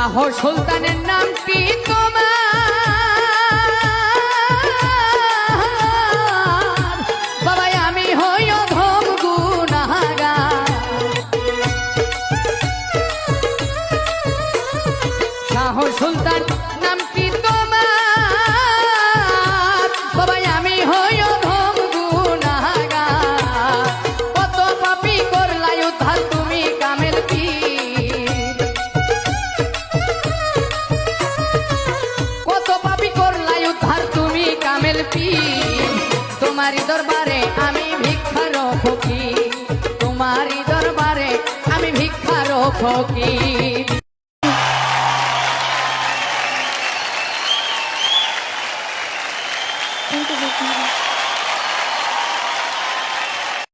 শাহ সুলতানের নামটি তোমার বাবাই আমি হই অধম গুনাহগার। শাহ সুলতান নামটি তোমার বাবাই আমি হই অধম গুনাহগার। কত পাপী করলাই উদ্ধার তুমি কামেল পীর, কত পাপী করলাই উদ্ধার তুমি কামেল পীর। তোমারি দরবারে আমি ভিক্ষার ফকির, তোমারি দরবারে আমি ভিক্ষার ফকির।